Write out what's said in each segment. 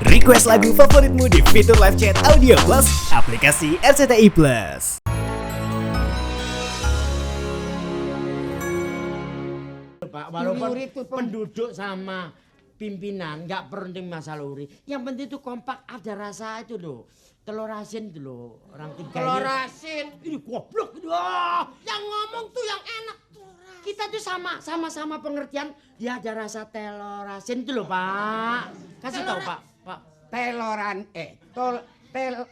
Request lagu favoritmu di fitur live chat Audio Plus, aplikasi RCTI Plus. Pak, walaupun itu penduduk sama pimpinan nggak penting masalah uri. Yang penting itu kompak, ada rasa itu loh. Telur asin itu loh, orang tiga. Telur asin. Ini goblok itu. Yang ngomong tuh yang enak. Kita tuh sama-sama pengertian. Ya ada rasa telur asin itu loh Pak. Kasih tahu Pak.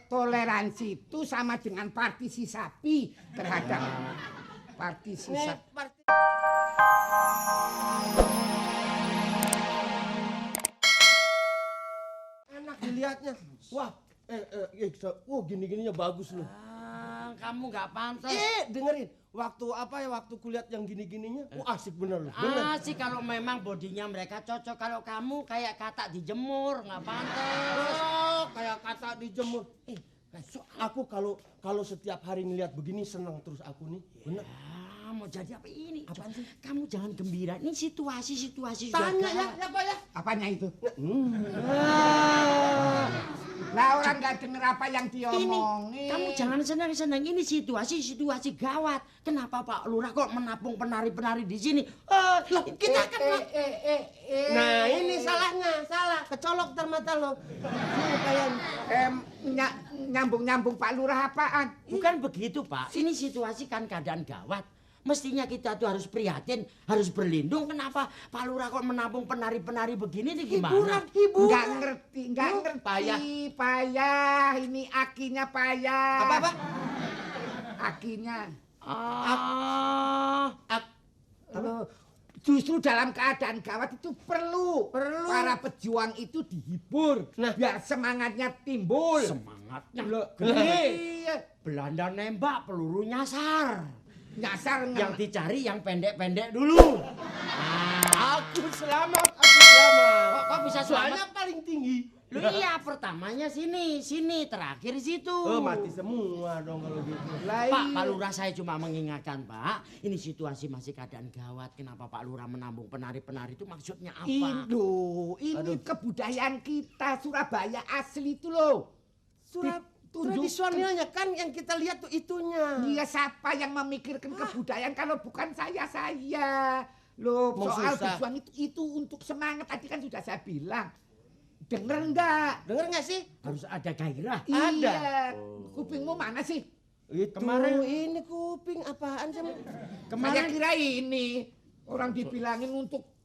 Toleransi itu sama dengan partisipasi terhadap partisipasi. Enak dilihatnya. Wah, gini-gininya bagus loh. Kamu nggak pantas. Dengerin. Waktu kulihat yang gini-gininya, asik bener loh. Bener. Sih kalau memang bodinya mereka cocok. Kalau kamu kayak katak dijemur, nggak pantas. Oh, kayak kata dijemur. Aku kalau setiap hari ngeliat begini senang terus aku nih. Bener. Mau jadi apa ini? Apaan sih? Kamu jangan gembira. Ini situasi Tanya sudah ya Pak ya. Apanya itu? Lah orang nggak denger apa yang diomongin. Kamu jangan senang-senang. Ini situasi gawat. Kenapa Pak Lurah kok menapung penari-penari di sini? Kita kan Nah ini salahnya, salah. Kecolok ntar mata lo. Nyambung Pak Lurah apaan? bukan begitu Pak. Ini situasi kan keadaan gawat. Mestinya kita tuh harus prihatin, harus berlindung. Kenapa Pak Lurah kok menampung penari-penari begini nih gimana? Hiburan. Nggak ngerti. Payah. Ini akinya payah. Apa? Akinya. Ah, Justru dalam keadaan gawat itu perlu para pejuang itu dihibur. Nah. Biar semangatnya timbul. semangatnya Gede. Iya. Belanda nembak, peluru nyasar. Nyasar Yang dicari yang pendek-pendek dulu. Aku selamat. Kok bisa Soalnya selamat? paling tinggi. Lu iya, pertamanya sini, terakhir situ. Mati semua dong kalau gitu. Pak Lurah saya cuma mengingatkan Pak, ini situasi masih keadaan gawat. Kenapa Pak Lurah menambung penari-penari itu maksudnya apa? Ini kebudayaan kita Surabaya asli itu loh. Tradisionalnya kan yang kita lihat tuh itunya. Dia siapa yang memikirkan kebudayaan kalau bukan saya. Loh, Mau soal susah. tujuan itu untuk semangat tadi kan sudah saya bilang. Denger enggak? Denger nggak sih? Harus ada gairah. Iya. Kupingmu mana sih? Itu Kemarin- ini kuping apaan sih? Saya kira ini orang dibilangin untuk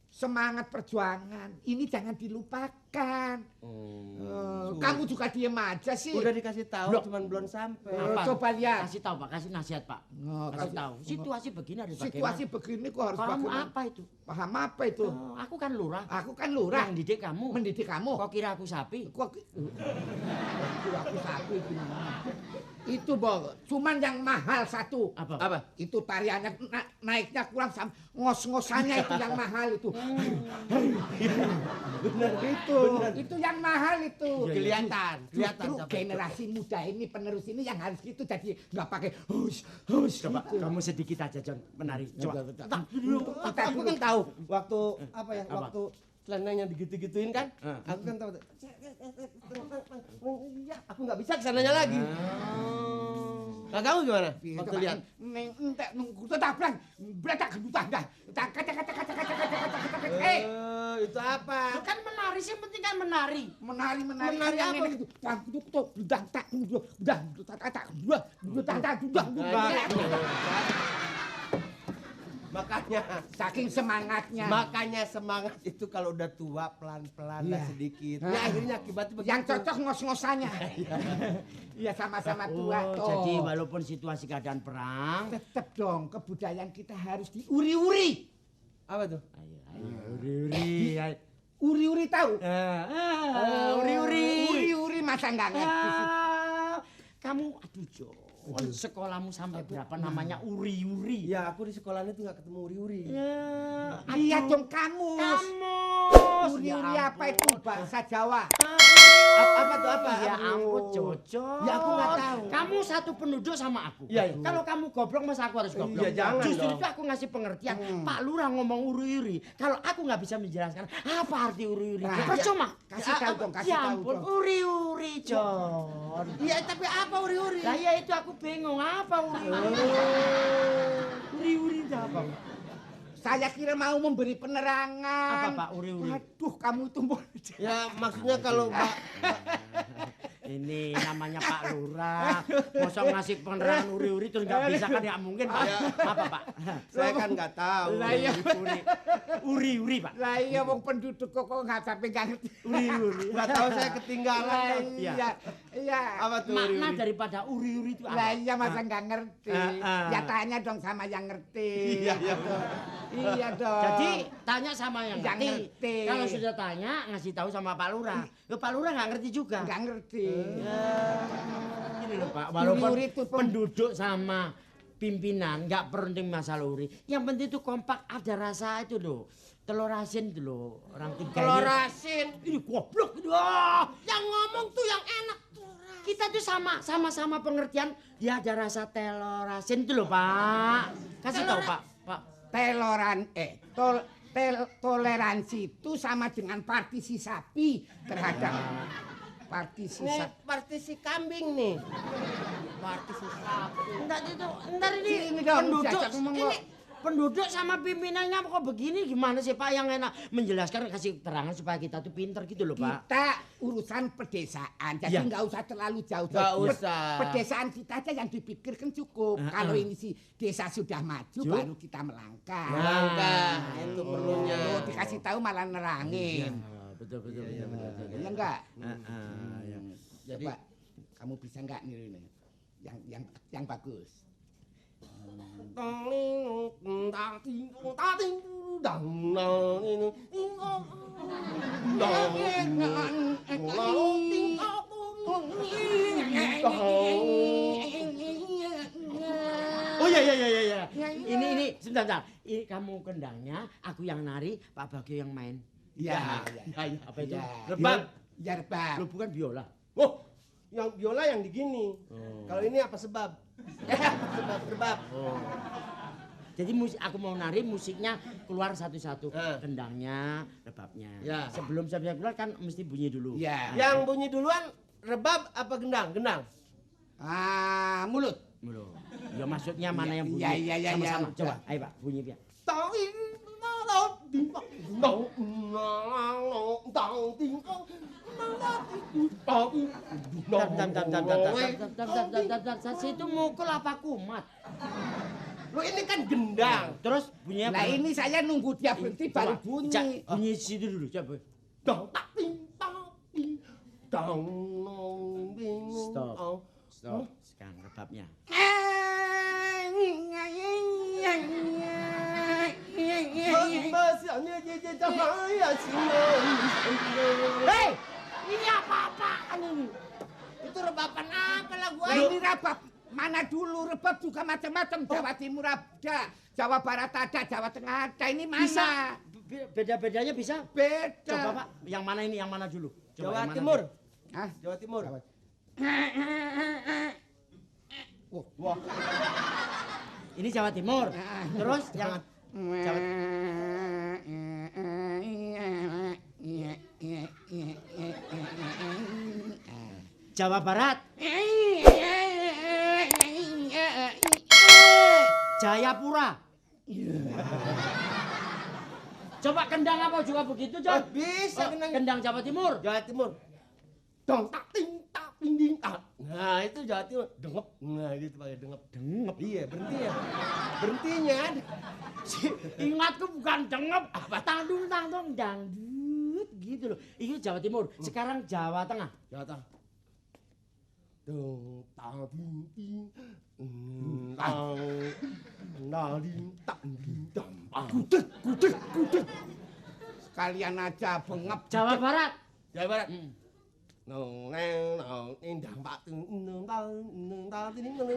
semangat perjuangan. Ini jangan dilupakan. Kamu juga diem aja sih. Udah dikasih tahu Loh. cuman belum sampai. Apa? Coba lihat. Kasih tahu Pak, kasih nasihat Pak. Kasih tahu. Situasi begini harus Situasi bagaimana? begini kok harus Kamu bagaimana? apa itu? Paham apa itu? Aku kan lurah. Aku kan lurah. Yang didik kamu. Mendidik kamu. Kok kira aku sapi? Aku sapi gimana? Itu cuman yang mahal satu. Apa? Itu tariannya naiknya kurang ngos-ngosannya itu yang mahal itu. Bener. Itu yang mahal itu. Kelihatan. Justru siapa itu. generasi muda ini penerus ini yang harus gitu jadi nggak pakai Coba kamu sedikit aja John menari. Coba. Aku kan tahu waktu Apa? waktu celananya digitu-gituin kan. Aku kan tahu. Iya, aku nggak bisa kesananya lagi. Nah, kamu gimana? Waktu lihat. entek nunggu tetaplan bledak gendutan dah. Itu apa? Kan menari sih, penting kan menari. Menari Menari apa? itu udah tak Makanya saking semangatnya. Makanya semangat itu kalau udah tua pelan-pelan Iya. sedikit. Ah. Ya akhirnya akibatnya begitu. Yang cocok ngos-ngosannya. Iya sama-sama tua. Jadi walaupun situasi keadaan perang, Tetep dong kebudayaan kita harus diuri-uri. Apa tuh? uri-uri. Uri-uri tahu? Uri-uri. Uri-uri masa nggak ngerti sih? Kamu aduh Jo. Sekolahmu sampai berapa namanya uri-uri? Ya aku di sekolahan itu nggak ketemu uri-uri. Lihat dong kamu. Kamus. Cocos. Uri-uri apa itu bahasa Jawa? Apa tuh apa? Ya ampun cocos. Ya aku nggak tahu. Kamu satu penduduk sama aku. Iya, iya. Kalau kamu goblok masa aku harus goblok. Iya, jangan Justru dong. itu aku ngasih pengertian. Pak Lurah ngomong uri-uri. Kalau aku nggak bisa menjelaskan apa arti uri-uri. Nah, Percuma. kasih tahu dong, kasih Ya tahu ampun, dong. uri-uri, John. Iya, tapi apa uri-uri? Lah ya itu aku bingung apa uri-uri. Uri-uri itu apa? Saya kira mau memberi penerangan. Apa Pak uri-uri? Aduh, kamu itu Ya maksudnya kalau Pak Ini namanya Pak Lurah. Masa ngasih penerangan uri-uri terus nggak bisa kan ya mungkin Pak. Apa Pak? saya kan nggak tahu. Lah iya. Uri-uri Pak. Lah iya wong penduduk kok nggak sampai nggak ngerti. Uri-uri. Nggak tahu saya ketinggalan. Lah Kan. iya. Iya. Apa tuh Makna uri-uri? daripada uri-uri itu Lah apa? iya masa nggak ngerti. Ya tanya dong sama yang ngerti. Iya, iya. Iya dong. Jadi tanya sama yang Yang ngerti. ngerti. Kalau sudah tanya ngasih tahu sama Pak Lurah. Pak Lurah nggak ngerti juga. nggak ngerti. Ini loh Pak, walaupun Uri-uri itu penduduk sama pimpinan nggak penting masalah uri. Yang penting itu kompak ada rasa itu loh. Telur asin itu loh. Orang tiga Telur ini. asin. Ini goblok itu. Ah. Yang ngomong tuh yang enak tuh. Kita tuh sama-sama pengertian. Ya ada rasa telur asin itu loh Pak. Kasih tahu Pak. Pak. Toleransi itu sama dengan partisipasi terhadap Ini partisipasi. partisi kambing nih. Ntar ini Sini dong, penduduk. diajak ngomong kok. Ini penduduk sama pimpinannya kok begini gimana sih Pak yang enak menjelaskan kasih keterangan supaya kita tuh pinter gitu loh Pak. Kita urusan pedesaan, jadi Iya. nggak usah terlalu jauh. Nggak usah. Pedesaan kita aja yang dipikirkan cukup. Kalau ini si desa sudah maju, baru kita melangkah. Langkah, itu perlunya. Oh, dikasih tahu malah nerangin. Betul. Iya enggak? Ya. Jadi Coba, kamu bisa nggak niru ini? Yang bagus. Oh iya. Ini sebentar. Ini kamu kendangnya, aku yang nari, Pak Bagio yang main. Iya. Apa itu? Iya. Rebab. Ya rebab. Lu bukan biola. Oh, yang biola yang digini. Kalau ini apa sebab? Sebab rebab. Jadi aku mau nari musiknya keluar satu-satu. Kendangnya, rebabnya. Ya. Sebelum saya bisa keluar kan mesti bunyi dulu. Iya. Yang bunyi duluan rebab apa gendang? Gendang. Mulut. Mulu. Ya maksudnya mana yang bunyi? Iya. Sama-sama. Coba, ayo Pak, bunyi Pak. Situ mukul apa kumat? Lo ini kan gendang. Terus bunyinya Nah ini saya nunggu dia berhenti baru bunyi. Bunyi situ dulu, coba. Dong tak ting tang ting dong bing. Stop. Stop. Sekarang rebabnya. Hei, ini apa-apaan ini? Itu rebaban apa lagu? Nah ini rebab mana dulu rebab juga macam-macam. Jawa Timur ada, Jawa Barat ada, Jawa Tengah ada. Ini mana? Bisa. Beda-bedanya bisa? Beda. Coba Pak, yang mana ini? Yang mana dulu? Coba Jawa yang mana Timur. dulu? Hah? Jawa Timur. Wah. Ini Jawa Timur. Terus yang Jawa Jawa Barat. Jayapura. Coba kendang apa juga begitu, John? Bisa kendang. Kendang Jawa Timur. Jawa Timur. Dong tak ting tak ting ding tak. Nah, itu Jawa Timur. Dengep. Nah, gitu pakai dengep. Dengep. Iya, berhenti ya. Berhentinya. Ingatku bukan dengep, apa tangdung dangdut gitu loh. Itu Jawa Timur. Sekarang Jawa Tengah. Jawa Tengah. Dong tang ting ting. Tang. Naling tak ding dam. Gudeg. Sekalian aja bengep. Jawa Barat. Jawa Barat. Nong nong indang pak nong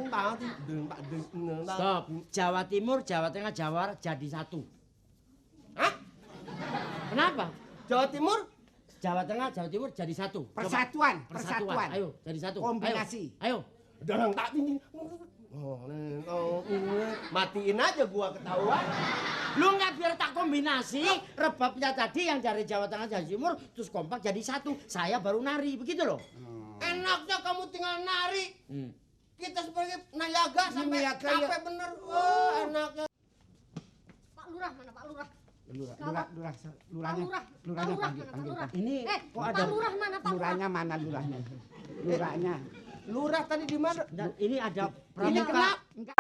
tang. Stop. Jawa Timur, Jawa Tengah, Jawa Barat jadi satu. Hah? Kenapa? Jawa Timur, Jawa Tengah, Jawa Timur jadi satu. Coba. Persatuan. Ayo, jadi satu. Kombinasi. Ayo. darang tak tinggi. Matiin aja gua ketahuan. Lu nggak biar tak kombinasi, rebabnya tadi yang dari Jawa Tengah, Jawa Timur, terus kompak jadi satu. Saya baru nari, begitu loh. Enaknya kamu tinggal nari. Kita sebagai nayaga sampai Nayaga, capek ya. bener. Oh, enaknya. Pak Lurah mana Pak Lurah? Lurahnya Lurah panggil, mana Pak panggil. Lurah? Ini kok Pak ada Lurah mana Pak Lurah? Lurahnya mana lurahnya? Lurahnya. Lurah tadi di mana? Dan ini ada Ini pramuka. kenapa? Enggak.